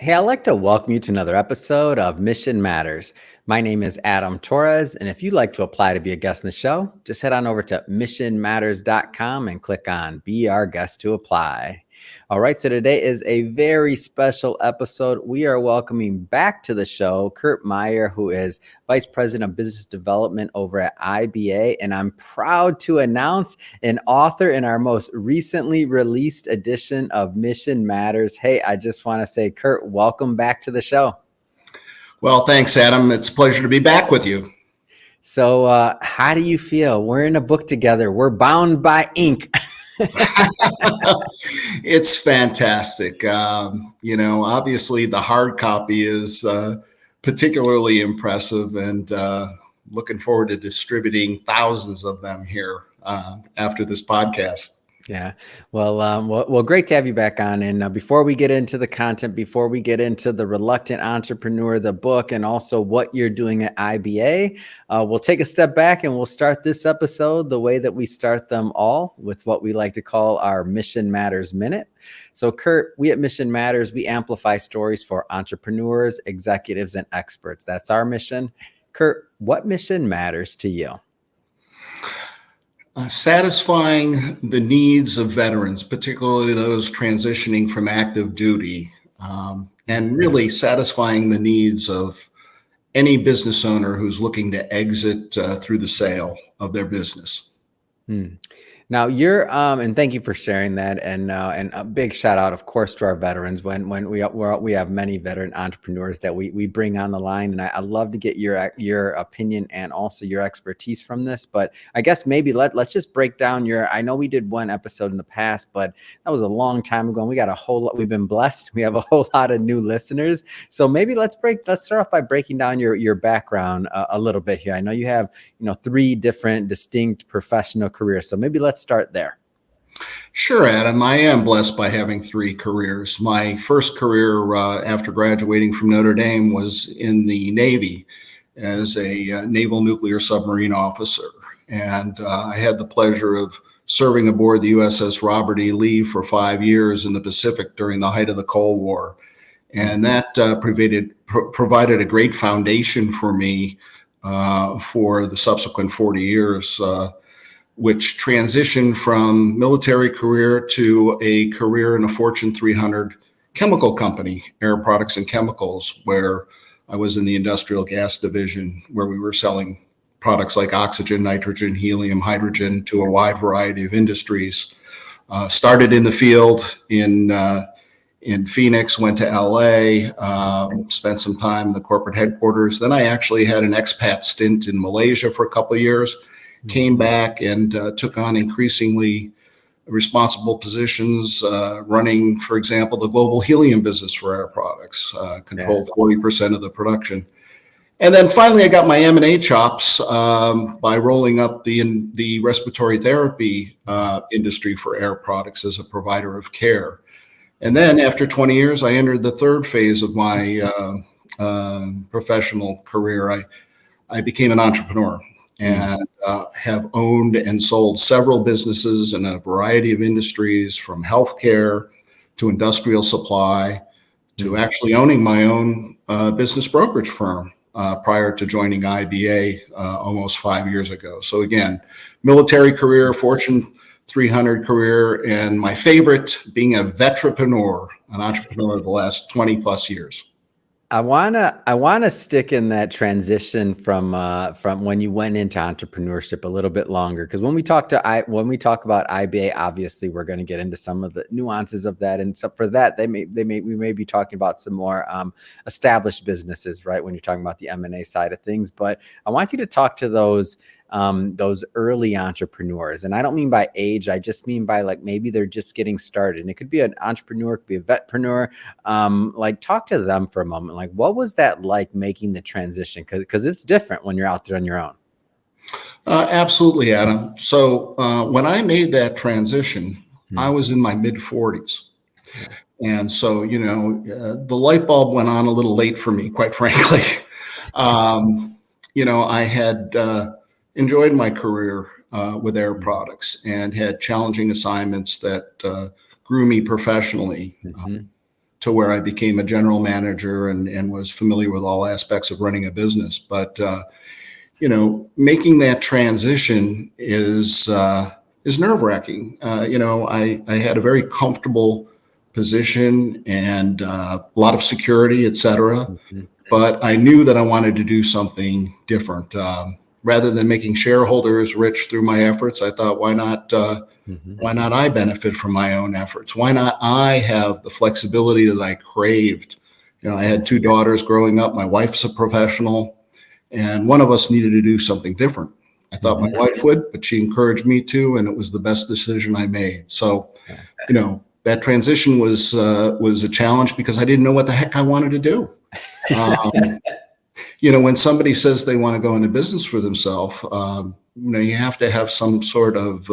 Hey, I'd like to welcome you to another episode of Mission Matters. My name is Adam Torres, and if you'd like to apply to be a guest in the show, just head on over to missionmatters.com and click on Be Our Guest to apply. All right, so today is a very special episode. We are welcoming back to the show Kurt Meyer, who is Vice President of Business Development over at IBA, and I'm proud to announce an author in our most recently released edition of Mission Matters. Hey, I just want to say, Kurt, welcome back to the show. Well, thanks, Adam. It's a pleasure to be back with you. So how do you feel? We're in a book together. We're bound by ink. It's fantastic. Obviously the hard copy is particularly impressive, and looking forward to distributing thousands of them here after this podcast. Yeah. Well, great to have you back on. And before we get into the content, before we get into the Reluctant Entrepreneur, the book, and also what you're doing at IBA, we'll take a step back and we'll start this episode the way that we start them all, with what we like to call our Mission Matters Minute. So, Kurt, we at Mission Matters, we amplify stories for entrepreneurs, executives, and experts. That's our mission. Kurt, what mission matters to you? Satisfying the needs of veterans, particularly those transitioning from active duty, and really satisfying the needs of any business owner who's looking to exit through the sale of their business. Now you're, and thank you for sharing that, and a big shout out, of course, to our veterans. When we have many veteran entrepreneurs that we bring on the line, and I love to get your opinion and also your expertise from this. But I guess maybe let's just break down I know we did one episode in the past, but that was a long time ago. And we got a whole lot. We've been blessed. We have a whole lot of new listeners. So maybe let's start off by breaking down your background a little bit here. I know you have 3 different distinct professional careers. So maybe let's start there. Sure, Adam. I am blessed by having 3 careers. My first career after graduating from Notre Dame was in the Navy as a naval nuclear submarine officer. And I had the pleasure of serving aboard the USS Robert E. Lee for 5 years in the Pacific during the height of the Cold War. And that provided a great foundation for me for the subsequent 40 years, which transitioned from military career to a career in a Fortune 300 chemical company, Air Products and Chemicals, where I was in the industrial gas division, where we were selling products like oxygen, nitrogen, helium, hydrogen to a wide variety of industries. Started in the field in Phoenix, went to LA, spent some time in the corporate headquarters. Then I actually had an expat stint in Malaysia for a couple of years. Came back and took on increasingly responsible positions, running, for example, the global helium business for Air Products, controlled 40% of the production. And then finally, I got my M&A chops by rolling up the respiratory therapy industry for Air Products as a provider of care. And then after 20 years, I entered the third phase of my professional career. I became an entrepreneur and have owned and sold several businesses in a variety of industries, from healthcare to industrial supply to actually owning my own business brokerage firm prior to joining IBA almost 5 years ago. So again, military career, Fortune 300 career, and my favorite, being a vetrepreneur, an entrepreneur of the last 20 plus years. I wanna stick in that transition from when you went into entrepreneurship a little bit longer, because when we talk about IBA, obviously we're going to get into some of the nuances of that, and so for that we may be talking about some more established businesses, right? When you're talking about the M&A side of things, but I want you to talk to those early entrepreneurs. And I don't mean by age, I just mean by like, maybe they're just getting started. And it could be an entrepreneur, it could be a vetpreneur. Like, talk to them for a moment. Like, what was that like making the transition? Because it's different when you're out there on your own. Absolutely, Adam. So when I made that transition, I was in my mid 40s. And so, the light bulb went on a little late for me, quite frankly. I had enjoyed my career with Air Products and had challenging assignments that grew me professionally. to where I became a general manager and was familiar with all aspects of running a business. But making that transition is nerve-wracking. I had a very comfortable position and a lot of security, et cetera. Mhm. But I knew that I wanted to do something different. Rather than making shareholders rich through my efforts, I thought, why not Mhm. I benefit from my own efforts? Why not I have the flexibility that I craved? I had two daughters growing up. My wife's a professional, and one of us needed to do something different. I thought my Mhm. wife would, but she encouraged me to, and it was the best decision I made. So, Yeah. that transition was a challenge because I didn't know what the heck I wanted to do. Um, when somebody says they want to go into business for themselves, you have to have some sort of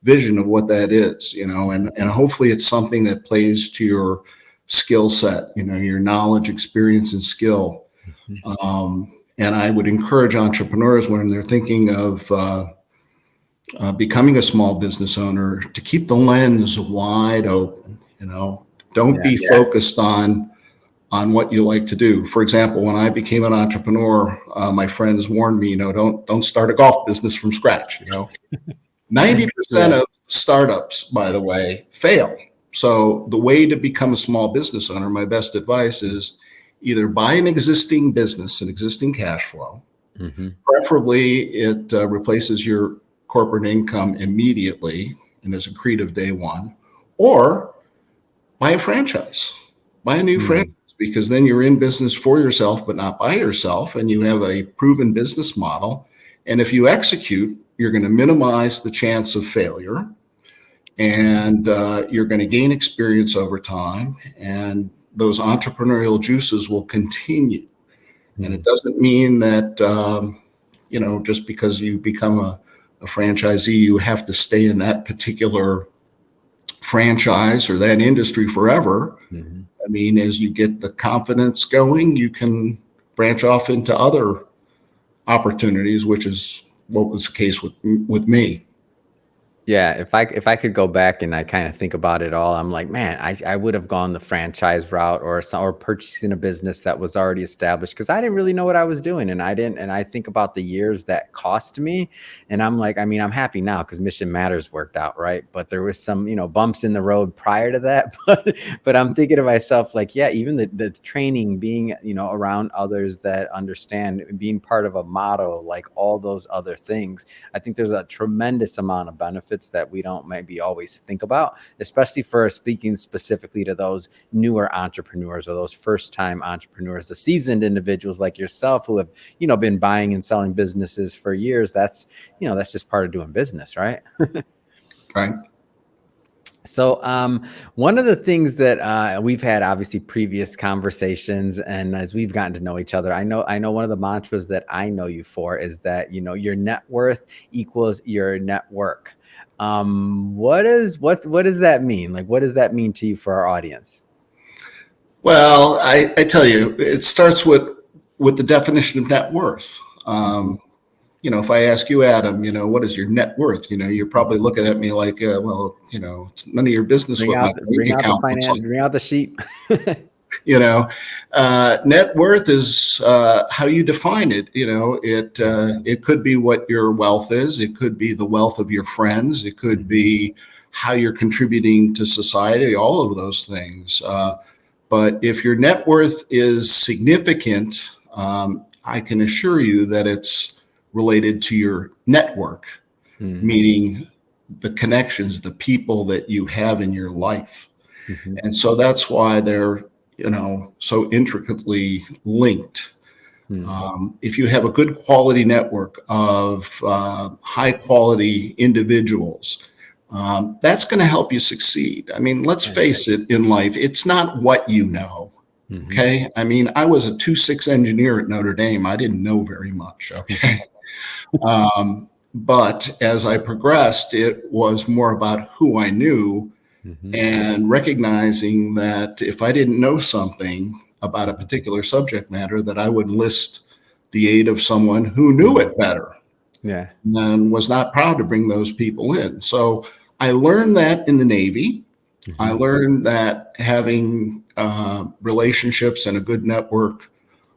vision of what that is, and hopefully it's something that plays to your skill set, your knowledge, experience, and skill. Mhm. And I would encourage entrepreneurs when they're thinking of becoming a small business owner to keep the lens wide open. Don't Yeah. be focused on what you like to do. For example, when I became an entrepreneur, my friends warned me, don't start a golf business from scratch. 90% Yeah. of startups, by the way, fail. So the way to become a small business owner, my best advice is either buy an existing business, an existing cash flow. Mhm. Preferably, it replaces your corporate income immediately and is accretive day one, or buy a franchise, buy a new franchise, Mm. because then you're in business for yourself, but not by yourself, and you have a proven business model. And if you execute, you're going to minimize the chance of failure, and you're going to gain experience over time, and those entrepreneurial juices will continue. And it Mm. doesn't mean that just because you become a franchisee, you have to stay in that particular franchise or that industry forever. Mhm. I mean, as you get the confidence going, you can branch off into other opportunities, which is what was the case with me. Yeah, if I could go back and I kind of think about it all, I'm like, man, I would have gone the franchise route or purchasing a business that was already established because I didn't really know what I was doing and I think about the years that cost me and I'm like, I mean, I'm happy now because Mission Matters worked out, right? But there was some, bumps in the road prior to that. But I'm thinking to myself, like, yeah, even the training, being, around others that understand, being part of a model, like all those other things. I think there's a tremendous amount of benefits that we don't maybe always think about, especially for speaking specifically to those newer entrepreneurs or those first time entrepreneurs, the seasoned individuals like yourself who have, been buying and selling businesses for years. That's just part of doing business, right? Right. So, one of the things that we've had obviously previous conversations, and as we've gotten to know each other, I know one of the mantras that I know you for is that your net worth equals your network. What does that mean? Like, what does that mean to you for our audience? Well, I tell you, it starts with the definition of net worth. Mhm. If I ask you, Adam, what is your net worth? You're probably Mhm. looking at me like, well, it's none of your business Bring what my out the bank bring out the account looks like. finance, bring out the sheet. You know, Net worth is how you define it. It could be what your wealth is. It could be the wealth of your friends. It could Mhm. be how you're contributing to society. All of those things. But if your net worth is significant, I can assure you that it's related to your network, Mhm. meaning the connections, the people that you have in your life. Mhm. And so that's why they're, so intricately linked. Mhm. If you have a good quality network of high quality individuals, that's going to help you succeed. I mean, let's Yeah. face it, in life, it's not what you know. Mhm. Okay. I mean, I was a 2.6 engineer at Notre Dame. I didn't know very much. Okay. But as I progressed, it was more about who I knew Mhm. and recognizing that if I didn't know something about a Mhm. particular subject matter, that I would enlist the aid of someone who knew Mhm. it better Yeah. and was not proud to bring those people in. So I learned that in the Navy. I Mhm. learned that having relationships and a good network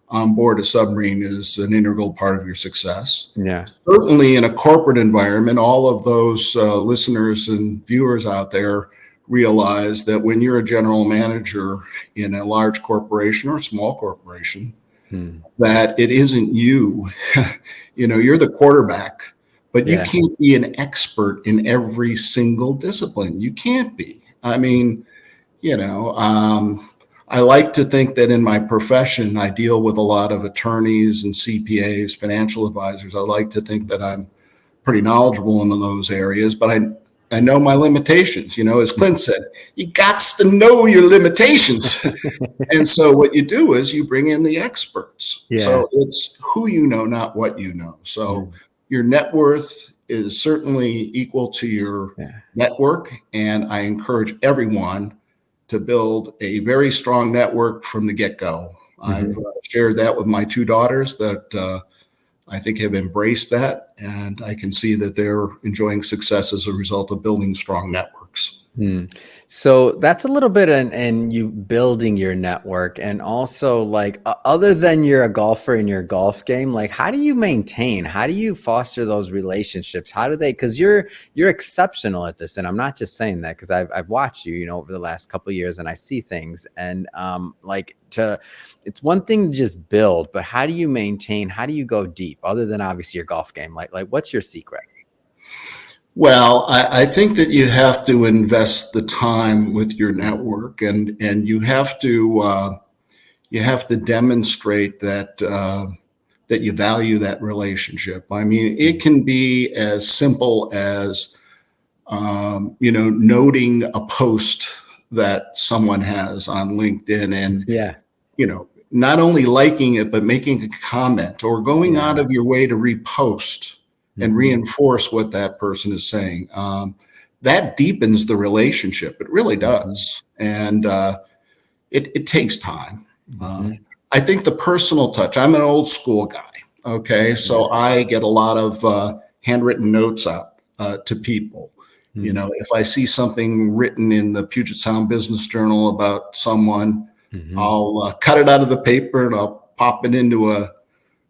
on board a submarine is an integral part of your success. Yeah. Certainly in a corporate environment, all of those listeners and viewers out there realize that when you're a general manager in a large corporation or a small corporation, Mm. that it isn't you. You're the quarterback, but you Yeah. can't be an expert in every single discipline. You can't be. I mean, you know, um, I like to think that in my profession, I deal with a lot of attorneys and CPAs, financial advisors. I like to think that I'm pretty knowledgeable in those areas, but I know my limitations. As Clint said, you got to know your limitations. And so what you do is you bring in the experts. Yeah. So it's who you know, not what you know. So Mm. your net worth is certainly equal to your Yeah. network. And I encourage everyone to build a very strong network from the get-go. I've Mhm. shared that with my two daughters that I think have embraced that. And I can see that they're enjoying success as a result of building strong networks. Hmm. So that's a little bit in you building your network, and also like other than you're a golfer in your golf game, like how do you maintain, how do you foster those relationships? How do they? Because you're exceptional at this, and I'm not just saying that because I've watched you, over the last couple of years, and I see things, and it's one thing to just build, but how do you maintain? How do you go deep? Other than obviously your golf game, like what's your secret? Well, I think that you have to invest the time with your network, and you have to demonstrate that you value that relationship. I mean, it can be as simple as noting a post that someone has on LinkedIn, and Yeah. not only liking it but making a comment or going out Yeah. of your way to repost and Mhm. reinforce what that person is saying. That deepens the relationship. It really Mhm. does, and it takes time. Uh, Mhm. I think the personal touch. I'm an old school guy. Okay, Yeah. so I get a lot of handwritten notes out to people. Mm. If I see something written in the Puget Sound Business Journal about someone, Mhm. I'll cut it out of the paper and I'll pop it into a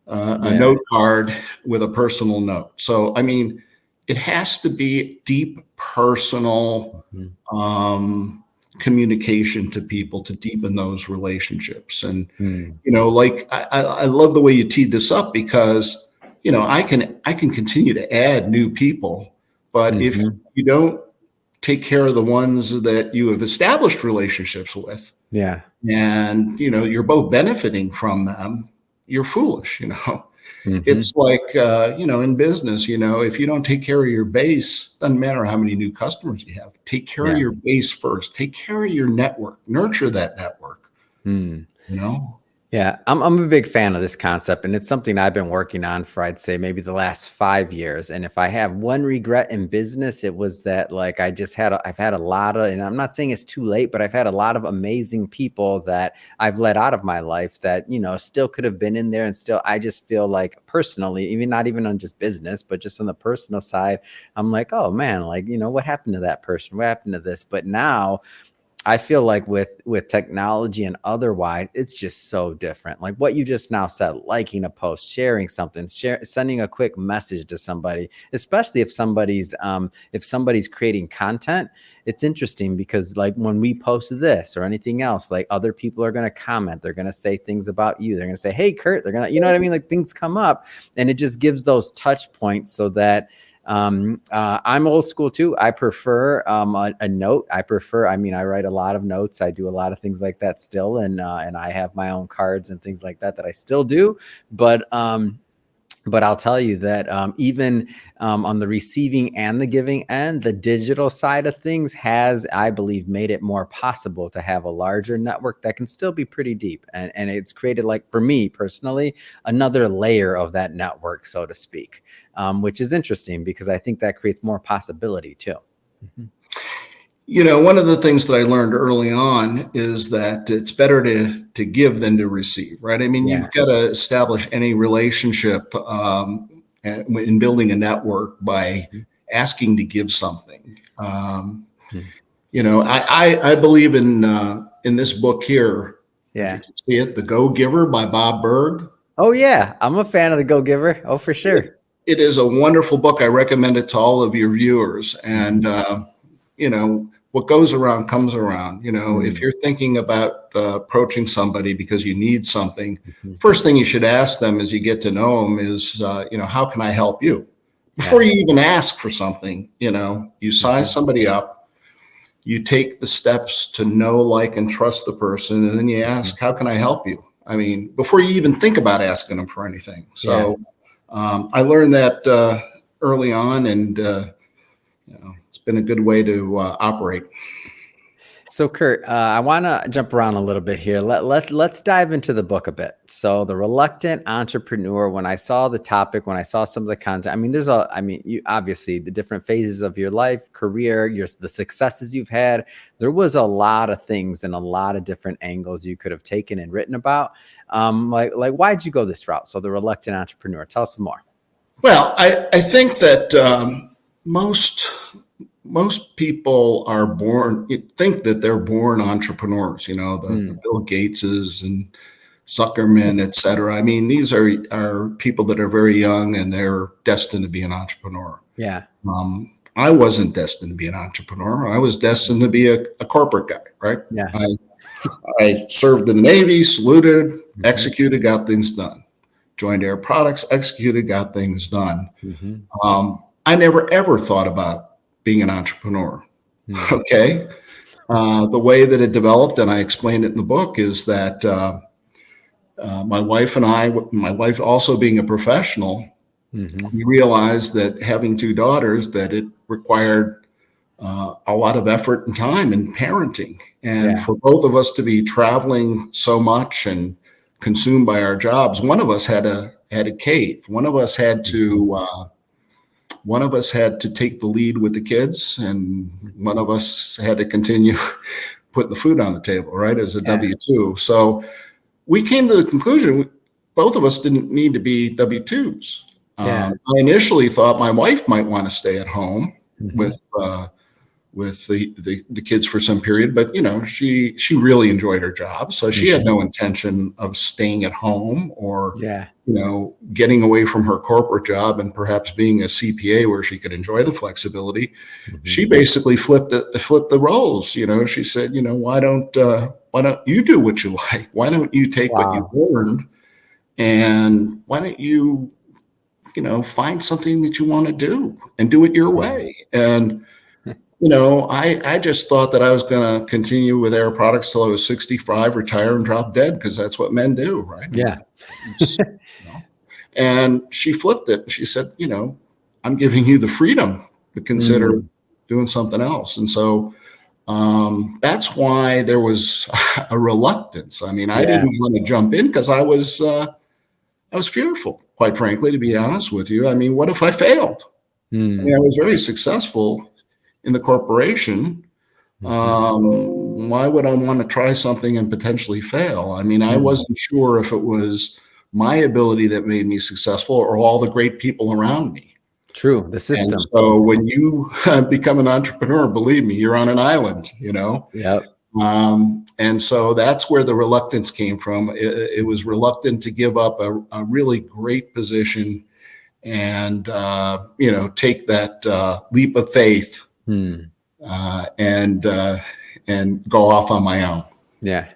Yeah. note card with a personal note. So, I mean, it has to be deep personal Mhm. um, communication to people to deepen those relationships. And Mm. like I love the way you teed this up because I can continue to add new people, but if Mhm. you don't take care of the ones that you have established relationships with, Yeah. and you're both benefiting from them, you're foolish. Mhm. It's like in business, if you don't take care of your base, doesn't matter how many new customers you have. Take care of Yeah. your base first. Take care of your network. Nurture that network. Mm. You know. Yeah, I'm a big fan of this concept, and it's something I've been working on for I'd say maybe the last 5 years. And if I have one regret in business, it was that like I've had a lot of, and I'm not saying it's too late, but I've had a lot of amazing people that I've let out of my life that still could have been in there, and still I just feel like personally, even not even on just business, but just on the personal side, I'm like, oh man, like what happened to that person? What happened to this? But now I feel like with technology and otherwise, it's just so different. Like what you just now said, liking a post, sharing something, sending a quick message to somebody, especially if somebody's creating content. It's interesting because like when we post this or anything else, like other people are going to comment, they're going to say things about you. They're going to say, "Hey, Kurt," they're going to, you know what I mean? Like things come up, and it just gives those touch points so that I'm old school too. I prefer a note. I mean, I write a lot of notes. I do a lot of things like that still, and I have my own cards and things like that I still do. But I'll tell you that even on the receiving and the giving end, the digital side of things has, I believe, made it more possible to have a larger network that can still be pretty deep. And it's created, like for me personally, another layer of that network, so to speak, which is interesting because I think that creates more possibility too. Mhm. One of the things that I learned early on is that it's better to give than to receive, right? I mean, Yeah. you've got to establish any relationship in building a network by Mhm. asking to give something. Mhm. I believe in this book here. Yeah. If you can see it, The Go Giver by Bob Berg. Oh yeah, I'm a fan of The Go Giver. Oh, for sure. It is a wonderful book. I recommend it to all of your viewers. And what goes around comes around. If you're thinking about approaching somebody because you need something, first thing you should ask them as you get to know them is, how can I help you? Before you even ask for something, you size somebody up, you take the steps to know, like, and trust the person, and then you ask, how can I help you? I mean, before you even think about asking them for anything. So I learned that early on, and it's been a good way to operate. So Kurt, I want to jump around a little bit here. Let's dive into the book a bit. So The Reluctant Entrepreneur, when I saw the topic, when I saw some of the content, you obviously the different phases of your life, career, the successes you've had, there was a lot of things and a lot of different angles you could have taken and written about. Like why'd you go this route? So The Reluctant Entrepreneur, tell us some more. Well, I think that most people are born, think that they're born entrepreneurs, the Bill Gateses and Zuckerman, et cetera. I mean, these are people that are very young and they're destined to be an entrepreneur. Yeah. I wasn't destined to be an entrepreneur. I was destined to be a corporate guy, right? Yeah. I served in the Navy, saluted, executed, got things done. Joined Air Products, executed, got things done. I never, ever thought about being an entrepreneur. Okay. The way that it developed, and I explained it in the book, is that my wife and my wife also being a professional, we realized that having two daughters, that it required a lot of effort and time in parenting. And for both of us to be traveling so much and consumed by our jobs, one of us had a cave. One of us had to take the lead with the kids, and one of us had to continue putting the food on the table, right, as a W-2. So we came to the conclusion both of us didn't need to be W-2s. I initially thought my wife might want to stay at home with the kids for some period, but she really enjoyed her job, so she had no intention of staying at home or getting away from her corporate job and perhaps being a CPA where she could enjoy the flexibility. She basically flipped the roles. She said, why don't you do what you like? Why don't you take what you've learned, and why don't you find something that you want to do and do it your way? And I just thought that I was going to continue with Air Products till I was 65, retire, and drop dead, because that's what men do, right? Yeah. And she flipped it. She said, I'm giving you the freedom to consider doing something else. And so that's why there was a reluctance. I mean, I didn't want to jump in because I was fearful, quite frankly, to be honest with you. I mean, what if I failed? I mean, I was very successful in the corporation. Why would I want to try something and potentially fail? I mean, I wasn't sure if it was my ability that made me successful or all the great people around me. True, the system. And so when you become an entrepreneur, believe me, you're on an island, Yep. And so that's where the reluctance came from. It was reluctant to give up a really great position and, take that leap of faith and go off on my own. Yeah.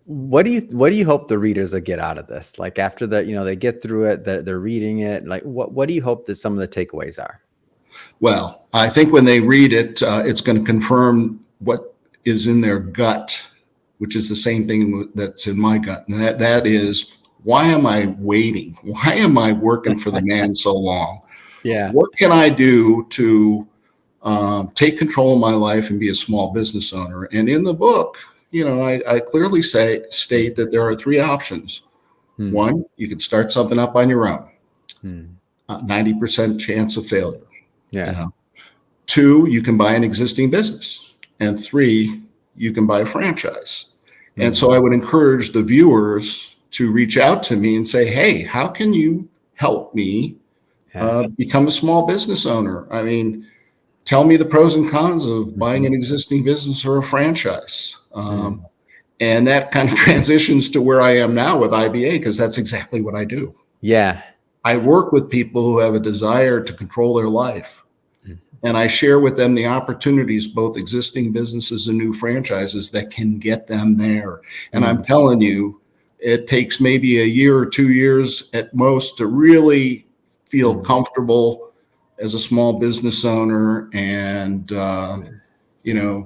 What do you hope the readers will get out of this? Like after that, they get through it, they're reading it. Like what do you hope that some of the takeaways are? Well, I think when they read it, it's going to confirm what is in their gut, which is the same thing that's in my gut. And that is, why am I waiting? Why am I working for the man so long? Yeah. What can I do to take control of my life and be a small business owner? And in the book, I clearly state that there are three options. One, you can start something up on your own. 90% chance of failure. Yeah. Two, you can buy an existing business. And three, you can buy a franchise. And so I would encourage the viewers to reach out to me and say, hey, how can you help me become a small business owner? I mean, tell me the pros and cons of buying Mhm. an existing business or a franchise. Mm. And that kind of transitions to where I am now with IBA, because that's exactly what I do. Yeah. I work with people who have a desire to control their life, Mm. and I share with them the opportunities, both existing businesses and new franchises, that can get them there. And I'm Mm. telling you, it takes maybe a year or 2 years at most to really feel Mm. comfortable as a small business owner and, you know,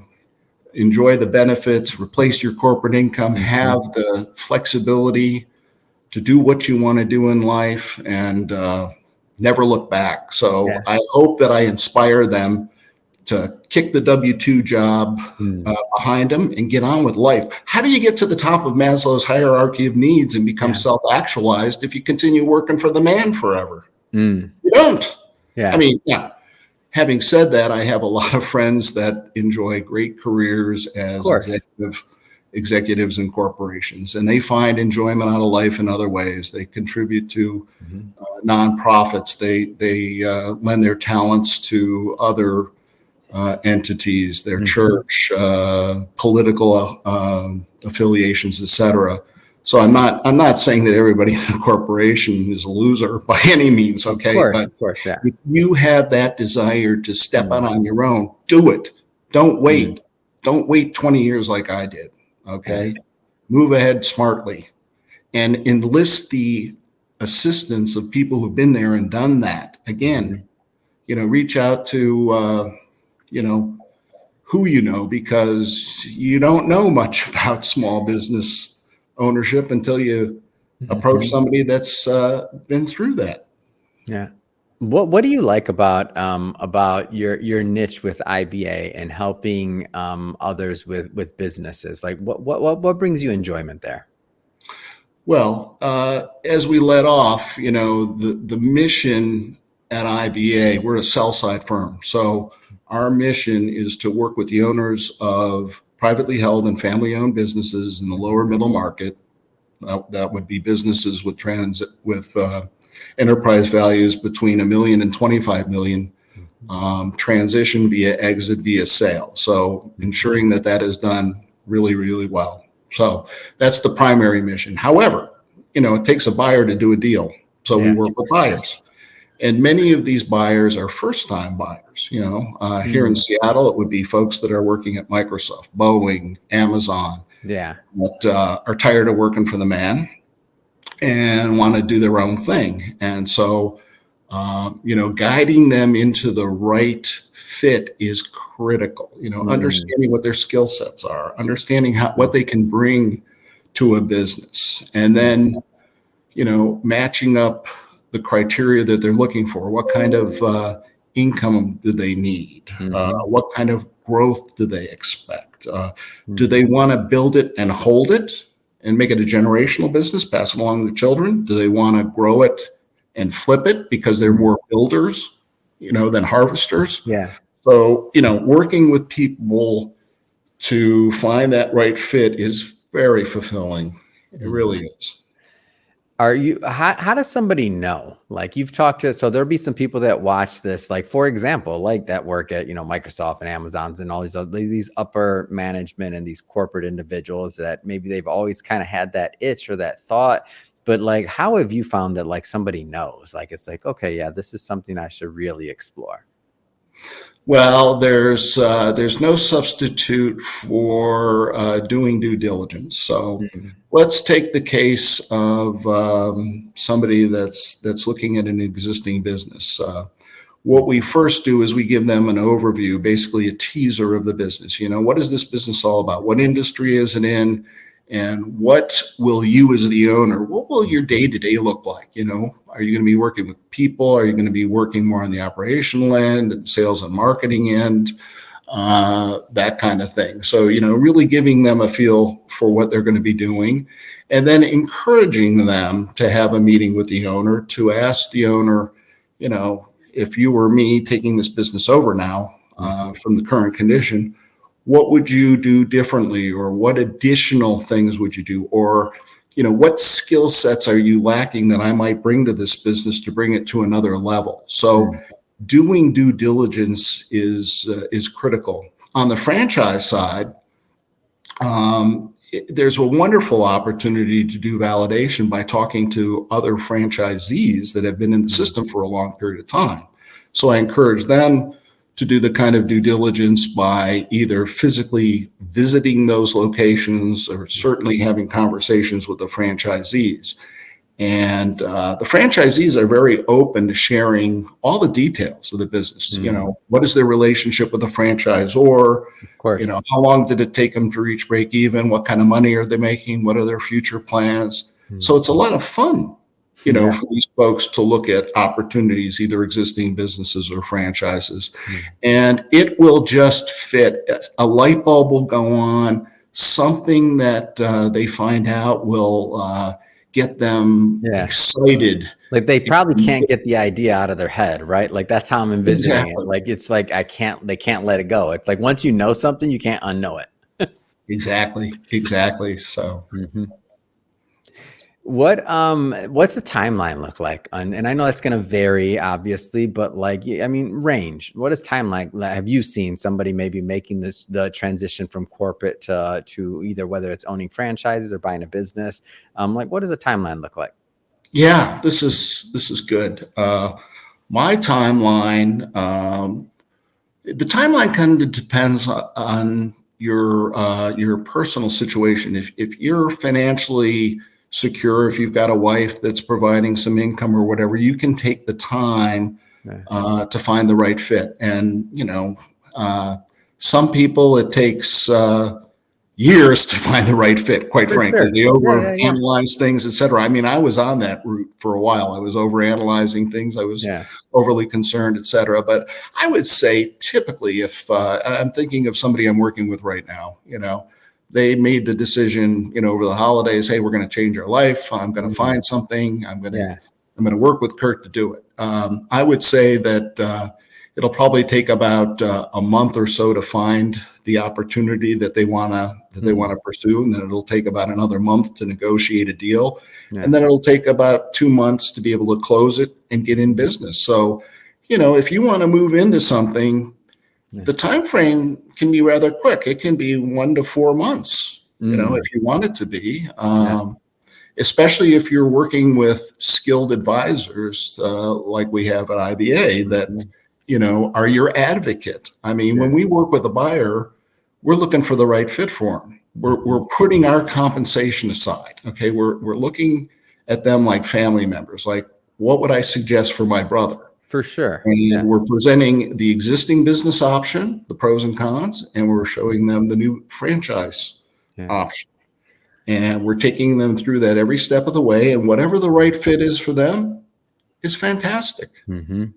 enjoy the benefits, replace your corporate income, have Mhm. the flexibility to do what you want to do in life, and never look back. So Yeah. I hope that I inspire them to kick the W-2 job Mm. behind them and get on with life. How do you get to the top of Maslow's hierarchy of needs and become Yeah. self-actualized if you continue working for the man forever? Mm. You don't. I Yeah. mean, yeah. Having said that, I have a lot of friends that enjoy great careers Of as course. executives in corporations, and they find enjoyment out of life in other ways. They contribute to Mhm. nonprofits. They lend their talents to other entities, their Mhm. church, political affiliations, etc. So I'm not saying that everybody in a corporation is a loser by any means, okay? But Of course, yeah. if you have that desire to step out Mm. on your own, do it. Don't Mm. wait. Don't wait 20 years like I did, Yeah. okay? Move ahead smartly and enlist the assistance of people who've been there and done that. Again, Mhm. reach out to, you know, who you know, because you don't know much about small business ownership until you approach Mhm. somebody that's been through that. Yeah. What do you like about your niche with IBA and helping others with businesses? Like what brings you enjoyment there? Well, as we let off, the mission at IBA, we're a sell side firm. So our mission is to work with the owners of privately held and family owned businesses in the lower Mhm. middle market. That would be businesses with enterprise values between 1 million and 25 million, Mhm. transition via exit via sale. So Mhm. ensuring that that is done really, really well. So that's the primary mission. However, it takes a buyer to do a deal. So we Yeah. work with buyers. And many of these buyers are first time buyers. Here in Mm. Seattle, it would be folks that are working at Microsoft, Boeing, Amazon, Yeah. that are tired of working for the man and want to do their own thing. And so, guiding them into the right fit is critical. Mm. Understanding what their skill sets are, understanding what they can bring to a business, and Mm. then, matching up the criteria that they're looking for. What kind of income do they need? Mhm. What kind of growth do they expect? Do Mm. they want to build it and hold it and make it a generational business, pass it along to children? Do they want to grow it and flip it because they're Mm. more builders, than harvesters? Yeah. So, working with people to find that right fit is very fulfilling. It Mm. really is. How does somebody know? Like you've talked to, so there'll be some people that watch this, like for example, like that work at, Microsoft and Amazon's and all these upper management and these corporate individuals that maybe they've always kind of had that itch or that thought. But like, how have you found that like somebody knows? Like it's like, okay, yeah, this is something I should really explore. Well, there's no substitute for doing due diligence. So Mm. let's take the case of somebody that's looking at an existing business. What we first do is we give them an overview, basically a teaser of the business. What is this business all about? What industry is it in? And what will you, as the owner, what will your day Mhm. to day look like? Are you going to be working with people? Are you going to be working more on the operational end and sales and marketing end? That kind of thing. So, really giving them a feel for what they're going to be doing, and then encouraging them to have a meeting with the owner to ask the owner, if you were me taking this business over now Mhm. from the current condition, what would you do differently, or what additional things would you do, or what skill sets are you lacking that I might bring to this business to bring it to another level? So Mm. doing due diligence is critical. On the franchise side, there's a wonderful opportunity to do validation by talking to other franchisees that have been in the system for a long period of time. So I encourage them to do the kind of due diligence by either physically visiting those locations or certainly having conversations with the franchisees. And the franchisees are very open to sharing all the details of the business. Mm-hmm. You know, what is their relationship with the franchisor? Of course. You know, how long did it take them to reach break even? What kind of money are they making? What are their future plans? Mm-hmm. So it's a lot of fun, you know, Yeah. for these folks to look at opportunities, either existing businesses or franchises. Mm-hmm. And it will just fit. A light bulb will go on. Something that they find out will get them excited. Like they probably can't get the idea out of their head, right? Like that's how I'm envisioning Exactly. it. Like it's like they can't let it go. It's like once you know something, you can't unknow it. Exactly. So what's the timeline look like? And I know that's going to vary, obviously, but like, I mean, range. What is timeline? Have you seen somebody maybe making the transition from corporate to either whether it's owning franchises or buying a business? Like, what does a timeline look like? Yeah, this is good. My timeline, the timeline kind of depends on your personal situation. If you're financially secure, if you've got a wife that's providing some income or whatever, you can take the time to find the right fit. And you know, some people it takes years to find the right fit. Quite frankly, sure. They overanalyze things, etc. I mean, I was on that route for a while. I was overanalyzing things. I was overly concerned, etc. But I would say, typically, if I'm thinking of somebody I'm working with right now, you know, they made the decision, you know, over the holidays, hey, we're going to change our life. I'm going to find something. I'm going to work with Kurt to do it. I would say that it'll probably take about a month or so to find the opportunity that they want to pursue, and then it'll take about another month to negotiate a deal, and then it'll take about 2 months to be able to close it and get in business. So, you know, if you want to move into something, the time frame can be rather quick. It can be 1 to 4 months, you know, if you want it to be, especially if you're working with skilled advisors like we have at IBA that, you know, are your advocate. I mean, when we work with a buyer, we're looking for the right fit for them. We're putting our compensation aside. Okay, we're looking at them like family members. Like, what would I suggest for my brother? For sure. And we're presenting the existing business option, the pros and cons, and we're showing them the new franchise option. And we're taking them through that every step of the way. And whatever the right fit is for them is fantastic. Mm-hmm.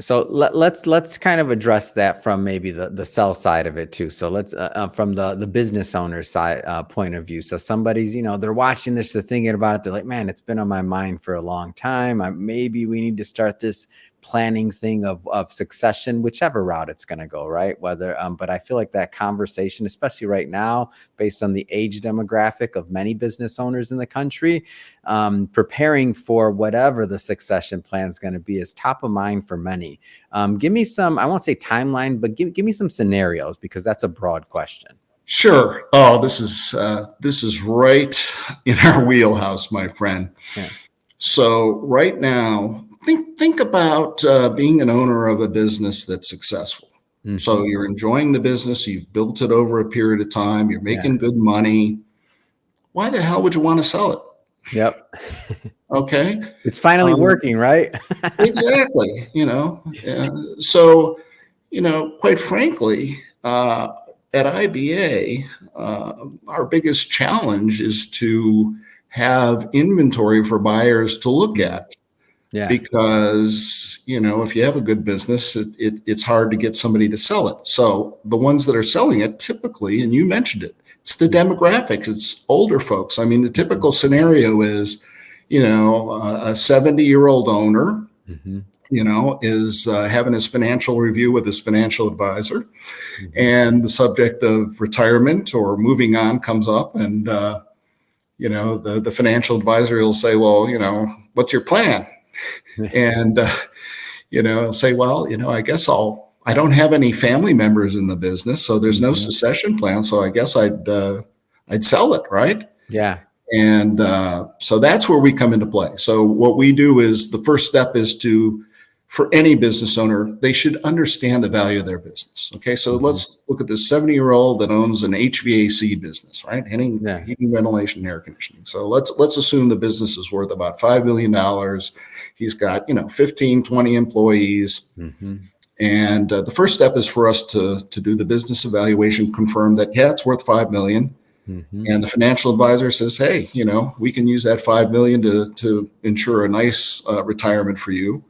So let's kind of address that from maybe the sell side of it too. So let's from the business owner side point of view. So somebody's, you know, they're watching this, they're thinking about it. They're like, man, it's been on my mind for a long time. Maybe we need to start this planning thing of succession, whichever route it's going to go, right? Whether, but I feel like that conversation, especially right now, based on the age demographic of many business owners in the country, preparing for whatever the succession plan is going to be is top of mind for many. Give me some, I won't say timeline, but give me some scenarios, because that's a broad question. Sure. Oh, this is right in our wheelhouse, my friend. Yeah. So right now, think about being an owner of a business that's successful. Mm-hmm. So you're enjoying the business. You've built it over a period of time. You're making good money. Why the hell would you want to sell it? Yep. Okay. It's finally working, right? Exactly. You know, so, you know, quite frankly, at IBA, our biggest challenge is to have inventory for buyers to look at. Yeah. Because, you know, if you have a good business, it's hard to get somebody to sell it. So the ones that are selling it typically, and you mentioned it, it's the demographics, it's older folks. I mean, the typical scenario is, you know, a 70-year-old owner, you know, is having his financial review with his financial advisor, and the subject of retirement or moving on comes up, and, you know, the financial advisor will say, well, you know, what's your plan? And, I'll say, well, I guess I don't have any family members in the business, so there's no succession plan. So I guess I'd sell it, right? Yeah. And so that's where we come into play. So what we do is the first step is for any business owner, they should understand the value of their business. Okay, so let's look at this 70-year-old that owns an HVAC business, right? Heating, ventilation, air conditioning. So let's assume the business is worth about $5 million. He's got 15, 20 employees. And the first step is for us to do the business evaluation, confirm that, it's worth $5 million. And the financial advisor says, hey, we can use that $5 million to ensure a nice retirement for you.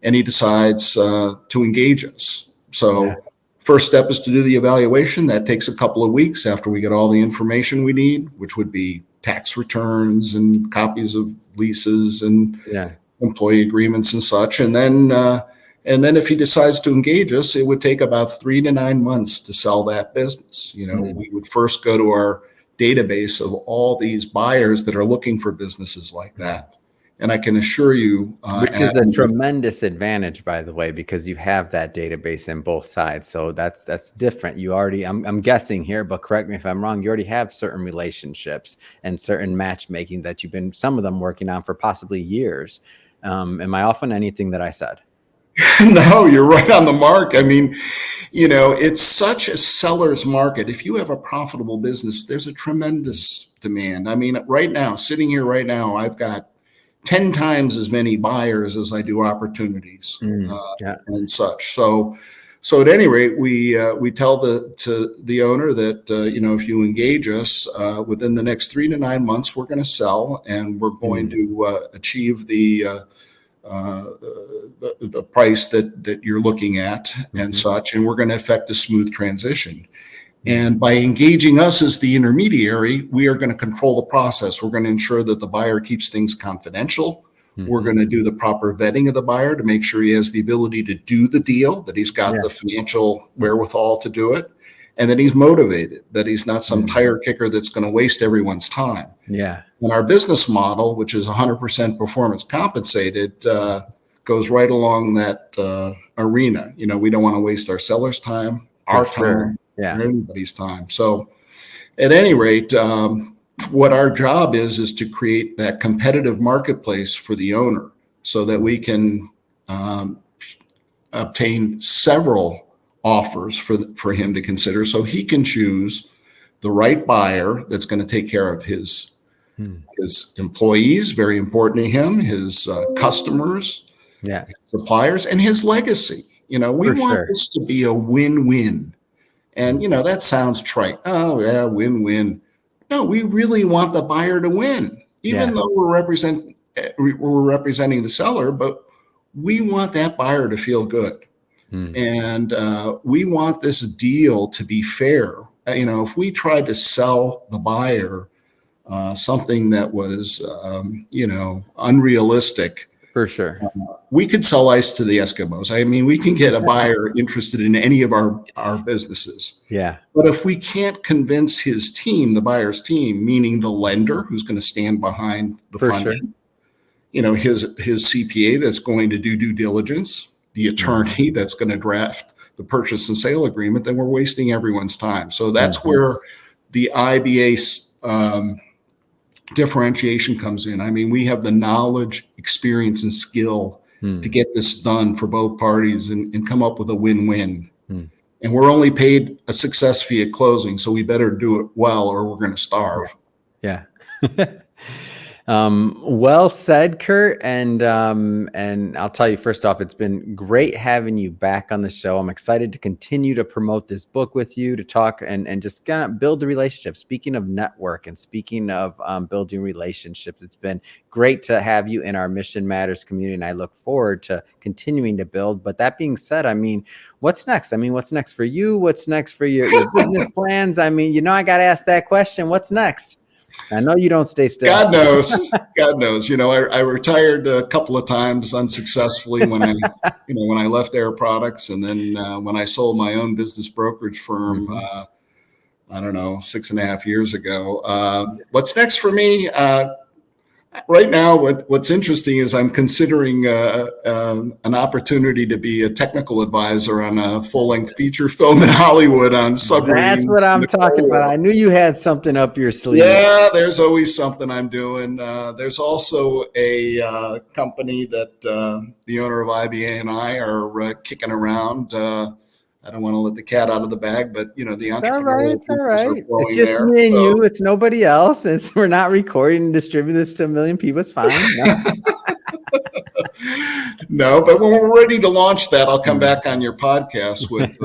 And he decides to engage us. So first step is to do the evaluation. That takes a couple of weeks after we get all the information we need, which would be tax returns and copies of leases and employee agreements and such. And then if he decides to engage us, it would take about 3 to 9 months to sell that business. We would first go to our database of all these buyers that are looking for businesses like that. And I can assure you, which is a tremendous advantage, by the way, because you have that database in both sides. So that's different. You already, I'm guessing here, but correct me if I'm wrong. You already have certain relationships and certain matchmaking that you've been, some of them working on for possibly years. Am I off on anything that I said? No, you're right on the mark. I mean, it's such a seller's market. If you have a profitable business, there's a tremendous demand. I mean, right now, sitting here right now, I've got 10 times as many buyers as I do opportunities and such. So at any rate, we tell the owner that, if you engage us within the next 3 to 9 months, we're going to sell and we're going to achieve the price that you're looking at and such, and we're going to effect a smooth transition. And by engaging us as the intermediary, we are going to control the process. We're going to ensure that the buyer keeps things confidential. We're going to do the proper vetting of the buyer to make sure he has the ability to do the deal, that he's got the financial wherewithal to do it, and that he's motivated, that he's not some tire kicker that's going to waste everyone's time. Yeah. And our business model, which is 100% performance compensated, goes right along that arena. We don't want to waste our sellers' time, our time, everybody's time. So at any rate, what our job is to create that competitive marketplace for the owner so that we can obtain several offers for him to consider, so he can choose the right buyer that's going to take care of his employees, very important to him, his customers, his suppliers, and his legacy. We want this to be a win-win. And, that sounds trite. Oh, yeah, win-win. No, we really want the buyer to win, even though we're representing the seller, but we want that buyer to feel good. And we want this deal to be fair. If we tried to sell the buyer something that was, unrealistic, for sure, we could sell ice to the Eskimos. I mean, we can get a buyer interested in any of our businesses. Yeah. But if we can't convince his team, the buyer's team, meaning the lender who's going to stand behind the funding, his CPA that's going to do due diligence, the attorney that's going to draft the purchase and sale agreement, then we're wasting everyone's time. So that's where the IBA differentiation comes in. I mean, we have the knowledge, experience, and skill to get this done for both parties and come up with a win-win. And we're only paid a success fee at closing, so we better do it well or we're going to starve. Yeah. Well said, Kurt. And I'll tell you, first off, it's been great having you back on the show. I'm excited to continue to promote this book with you, to talk and just kind of build the relationship. Speaking of network and speaking of building relationships, it's been great to have you in our Mission Matters community, and I look forward to continuing to build. But that being said, I mean, what's next? I mean, what's next for you? What's next for your business plans? I mean, I got to ask that question. What's next? I know you don't stay still. God knows. God knows. I retired a couple of times unsuccessfly when I left Air Products, and then when I sold my own business brokerage firm, I don't know, 6.5 years ago. What's next for me? Right now, what's interesting is I'm considering an opportunity to be a technical advisor on a full-length feature film in Hollywood on That's submarines what in I'm the talking Cold about. War. I knew you had something up your sleeve. Yeah, there's always something I'm doing. There's also a company that the owner of IBA and I are kicking around. I don't want to let the cat out of the bag, but the It's all right. entrepreneurial It's all juices are right. It's flowing just there. me and So you. It's nobody else. We're not recording and distributing this to a million people. It's fine. No. no, but when we're ready to launch that, I'll come Mm. back on your podcast with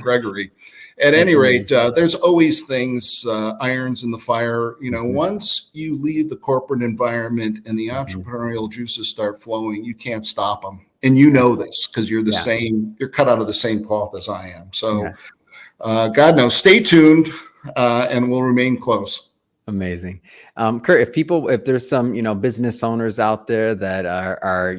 Gregory. At That's any rate, amazing. there's always things, irons in the fire. Mhm. Once you leave the corporate environment and the Mhm. entrepreneurial juices start flowing, you can't stop them. And you know this because you're the Yeah. same. You're cut out of the same cloth as I am. Yeah. So, God knows, stay tuned, and we'll remain close. Amazing. Kurt, if there's some, business owners out there that are,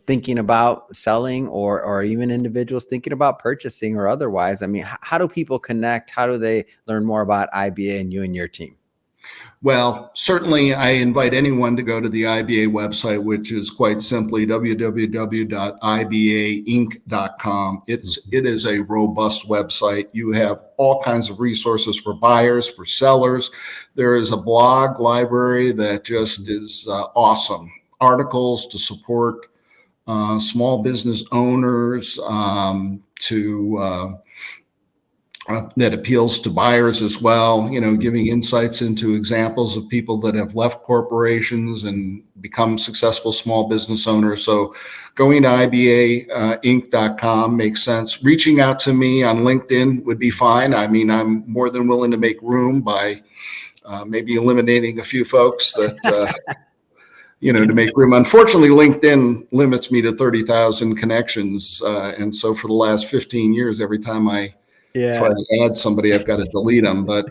thinking about selling or even individuals thinking about purchasing or otherwise, I mean, how do people connect? How do they learn more about IBA and you and your team? Well, certainly I invite anyone to go to the IBA website, which is quite simply www.ibainc.com. It is a robust website. You have all kinds of resources for buyers, for sellers. There is a blog library that just is awesome. Articles to support small business owners, to that appeals to buyers as well, giving insights into examples of people that have left corporations and become successful small business owners. So going to IBAinc.com makes sense. Reaching out to me on LinkedIn would be fine. I mean, I'm more than willing to make room by maybe eliminating a few folks that, to make room. Unfortunately, LinkedIn limits me to 30,000 connections. And so for the last 15 years, every time I try Yeah. to add somebody, I've got to delete them. But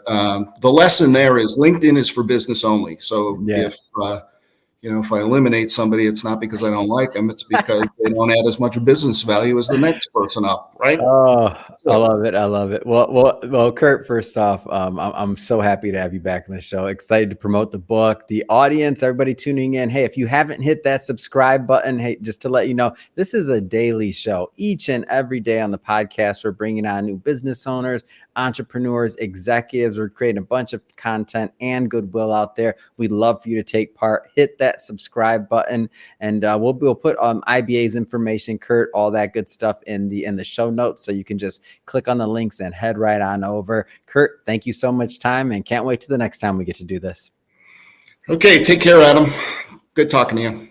the lesson there is LinkedIn is for business only. So Yeah. if I eliminate somebody, it's not because I don't like them. It's because they don't add as much business value as the next person up, right? Oh, I So, love it. I love it. Well, Kurt, first off, I'm so happy to have you back on the show. Excited to promote the book, the audience, everybody tuning in. Hey, if you haven't hit that subscribe button, hey, just to let you know, this is a daily show. Each and every day on the podcast, we're bringing on new business owners, entrepreneurs, executives. We're creating a bunch of content and goodwill out there. We'd love for you to take part. Hit that subscribe button, and we'll put IBA's information, Kurt, all that good stuff in the show notes. So you can just click on the links and head right on over. Kurt, thank you so much time and can't wait to the next time we get to do this. okay, take care, Adam. Good talking to you.